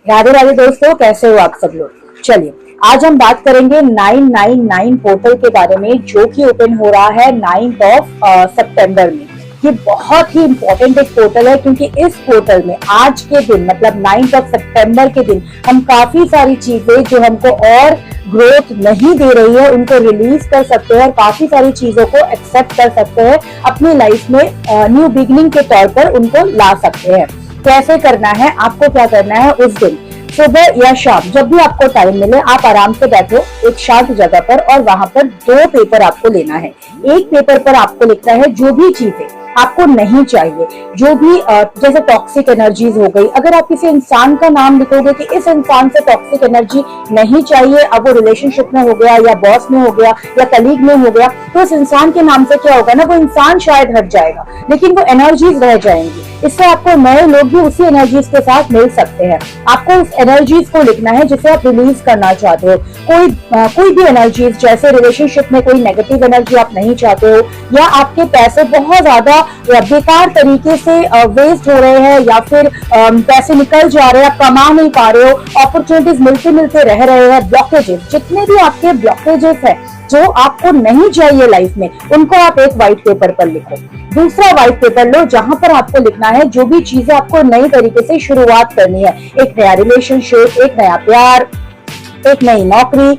राधे राधे दोस्तों, कैसे हो आप सब लोग। चलिए आज हम बात करेंगे 999 पोर्टल के बारे में, जो कि ओपन हो रहा है 9th ऑफ सितंबर में। ये बहुत ही इंपॉर्टेंट एक पोर्टल है, क्योंकि इस पोर्टल में आज के दिन मतलब 9th ऑफ सितंबर के दिन हम काफी सारी चीजें जो हमको और ग्रोथ नहीं दे रही है उनको रिलीज कर सकते हैं और काफी सारी चीजों को एक्सेप्ट कर सकते हैं, अपनी लाइफ में न्यू बिगनिंग के तौर पर उनको ला सकते हैं। कैसे करना है, आपको क्या करना है, उस दिन सुबह या शाम जब भी आपको टाइम मिले आप आराम से बैठो एक शांत जगह पर, और वहां पर 2 पेपर आपको लेना है। एक पेपर पर आपको लिखना है जो भी चीजें आपको नहीं चाहिए, जो भी जैसे टॉक्सिक एनर्जीज हो गई। अगर आप किसी इंसान का नाम लिखोगे कि इस इंसान से टॉक्सिक एनर्जी नहीं चाहिए, अब वो रिलेशनशिप में हो गया या बॉस में हो गया या कलीग में हो गया, तो उस इंसान के नाम से क्या होगा ना, वो इंसान शायद हट जाएगा लेकिन वो एनर्जीज रह जाएंगी। इससे आपको नए लोग भी उसी एनर्जीज के साथ मिल सकते हैं। आपको उस एनर्जीज को लिखना है जिसे आप रिलीज करना चाहते हो। कोई भी एनर्जीज, जैसे रिलेशनशिप में कोई नेगेटिव एनर्जी आप नहीं चाहते हो, या आपके पैसे बहुत ज्यादा बेकार तरीके से वेस्ट हो रहे हैं, या फिर पैसे निकल जा रहे हैं, आप कमा नहीं पा रहे हो, अपॉर्चुनिटीज मिलते मिलते रह रहे हैं, ब्लॉकेजेस, जितने भी आपके ब्लॉकेजेस है जो आपको नहीं चाहिए लाइफ में, उनको आप एक व्हाइट पेपर पर लिखो। दूसरा व्हाइट पेपर लो जहां पर आपको लिखना है जो भी चीजें आपको नई तरीके से शुरुआत करनी है। एक नया रिलेशनशिप, एक नया प्यार, एक नई नौकरी,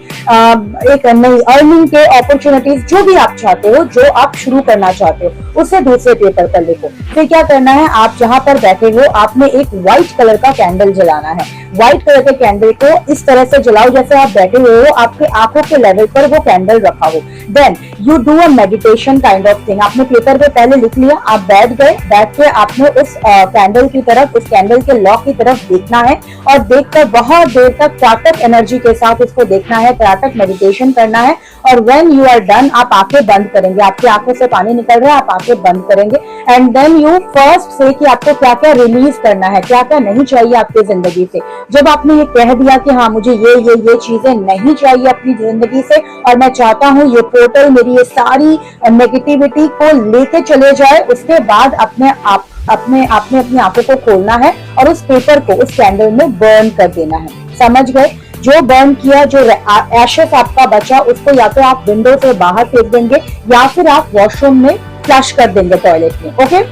एक नई अर्निंग के अपॉर्चुनिटीज, जो भी आप चाहते हो, जो आप शुरू करना चाहते हो, उसे दूसरे पेपर पर लिखो। फिर क्या करना है, आप जहां पर बैठे हो आपने एक व्हाइट कलर का कैंडल जलाना है। व्हाइट कलर के कैंडल को इस तरह से जलाओ जैसे आप बैठे हुए हो, आपके आंखों के लेवल पर वो कैंडल रखा हो। Then you do a meditation kind of thing. आपने पेपर पे पहले लिख लिया, आप बैठ गए, बैठ के आपने उस कैंडल की तरफ, उस कैंडल के लॉ की तरफ देखना है, और देखकर बहुत देर तक त्राटक एनर्जी के साथ इसको देखना है, त्राटक मेडिटेशन करना है। और व्हेन यू आर डन आप आंखें बंद करेंगे, आपकी आंखों से पानी निकल रहा है, आप आंखें बंद करेंगे, एंड देन यू फर्स्ट से कि आपको क्या क्या रिलीज करना है, क्या क्या नहीं चाहिए आपकी जिंदगी से। जब आपने ये कह दिया कि हाँ मुझे ये चीजें नहीं चाहिए अपनी जिंदगी से, और मैं चाहता हूँ ये पोर्टल मेरी ये सारी नेगेटिविटी को लेके चले जाए, उसके बाद अपनी आंखों को खोलना है और उस पेपर को उस कैंडल में बर्न कर देना है। समझ गए? जो बर्न किया, जो एशेस आपका बचा, उसको या तो आप विंडो से बाहर फेंक देंगे या फिर आप वॉशरूम में फ्लश कर देंगे, टॉयलेट में। ओके।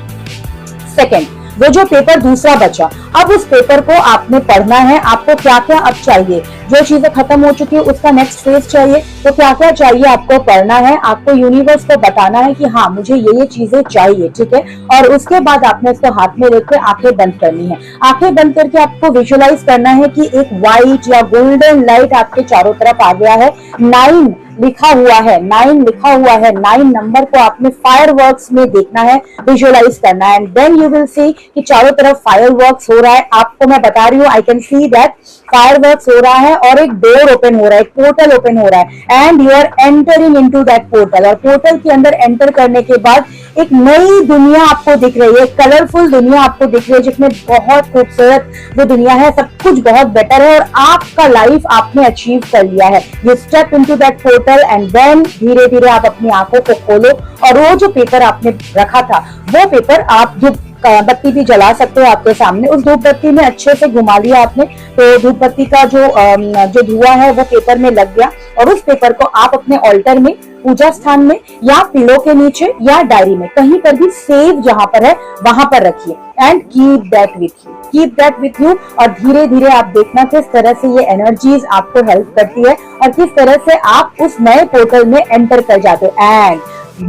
सेकेंड, वो जो पेपर दूसरा बचा, अब उस पेपर को आपने पढ़ना है। आपको क्या क्या अब चाहिए, जो चीजें खत्म हो चुकी है उसका नेक्स्ट फेज चाहिए, तो क्या क्या चाहिए आपको पढ़ना है। आपको यूनिवर्स को बताना है कि हाँ मुझे ये चीजें चाहिए, ठीक है। और उसके बाद आपने इसको हाथ में लेकर आंखें बंद करनी है। आंखें बंद करके आपको विजुअलाइज करना है कि एक व्हाइट या गोल्डन लाइट आपके चारों तरफ आ गया है। 9 लिखा हुआ है, 9 लिखा हुआ है। 9 नंबर को आपने फायरवर्क्स में देखना है, विजुअलाइज करना है, and then you will see कि चारों तरफ फायरवर्क्स हो रहा है। आपको मैं बता रही हूँ, I can see that fireworks हो रहा है, और एक डोर ओपन हो रहा है, एक पोर्टल ओपन हो रहा है, and you are entering into that portal. और पोर्टल के अंदर एंटर करने के बाद एक नई दुनिया आपको दिख रही है, कलरफुल दुनिया आपको दिख रही है, जिसमें बहुत खूबसूरत वो दुनिया है, सब कुछ बहुत बेटर है, और आपका लाइफ आपने अचीव कर लिया है। You step into that portal, and then धीरे धीरे आप अपनी आंखों को खोलो, और वो जो पेपर आपने रखा था वो पेपर आप धूप बत्ती भी जला सकते हो आपके सामने। उस धूप बत्ती में अच्छे से घुमा लिया आपने, तो धूप बत्ती का जो धुआं है वो पेपर में लग गया, और उस पेपर को आप अपने ऑल्टर में, पूजा स्थान में, या पिलो के नीचे, या डायरी में, कहीं पर भी सेव जहां पर है वहां पर रखिए, and keep that with you. और धीरे धीरे आप देखना किस तरह से ये एनर्जीज आपको हेल्प करती है, और किस तरह से आप उस नए पोर्टल में एंटर कर जाते हो। एंड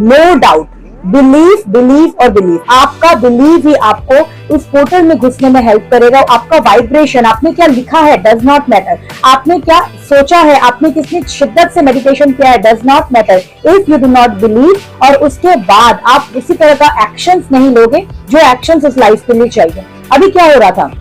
नो डाउट, बिलीव और बिलीव, आपका बिलीव ही आपको उस पोर्टल में घुसने में हेल्प करेगा। आपका वाइब्रेशन, आपने क्या लिखा है डज नॉट मैटर, आपने क्या सोचा है, आपने कितनी शिद्दत से मेडिटेशन किया है does not matter, if you do not believe. और उसके बाद आप उसी तरह का एक्शंस नहीं लोगे जो एक्शंस उस लाइफ के लिए चाहिए। अभी क्या हो रहा था,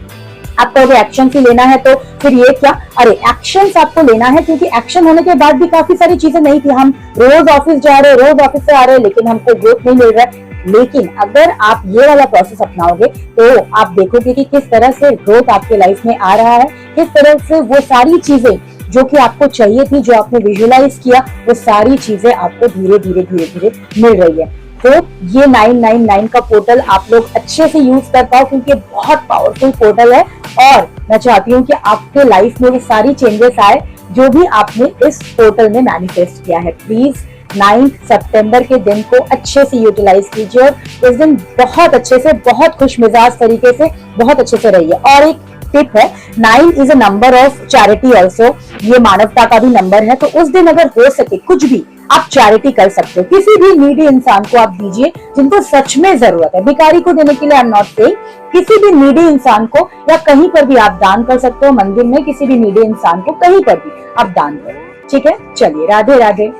आपको अगर एक्शन ही लेना है तो फिर ये क्या, अरे एक्शंस आपको लेना है, क्योंकि एक्शन होने के बाद भी काफी सारी चीजें नहीं थी। हम रोज ऑफिस जा रहे, रोज ऑफिस से आ रहे, लेकिन हमको ग्रोथ नहीं मिल रहा है। लेकिन अगर आप ये वाला प्रोसेस अपनाओगे तो आप देखोगे कि किस तरह से ग्रोथ आपके लाइफ में आ रहा है, किस तरह से वो सारी चीजें जो कि आपको चाहिए थी, जो आपने विजुअलाइज किया, वो सारी चीजें आपको धीरे धीरे मिल रही है। तो ये 999 का पोर्टल आप लोग अच्छे से यूज कर पाओ, क्योंकि बहुत पावरफुल पोर्टल है, और मैं चाहती हूँ कि आपके लाइफ में वो सारी चेंजेस आए जो भी आपने इस पोर्टल में मैनिफेस्ट किया है। प्लीज 9 सितंबर के दिन को अच्छे से यूटिलाइज कीजिए और इस दिन बहुत अच्छे से, बहुत खुश मिजाज तरीके से, बहुत अच्छे से रहिए। और एक टिप है, 9 is a number of charity also, ये मानवता का भी नंबर है। तो उस दिन अगर हो सके कुछ भी आप चैरिटी कर सकते हो, किसी भी नीडी इंसान को आप दीजिए जिनको सच में जरूरत है। भिखारी को देने के लिए आई एम नॉट सेइंग, किसी भी नीडी इंसान को या कहीं पर भी आप दान कर सकते हो। मंदिर में किसी भी नीडी इंसान को कहीं पर भी आप दान करो, ठीक है। चलिए, राधे राधे।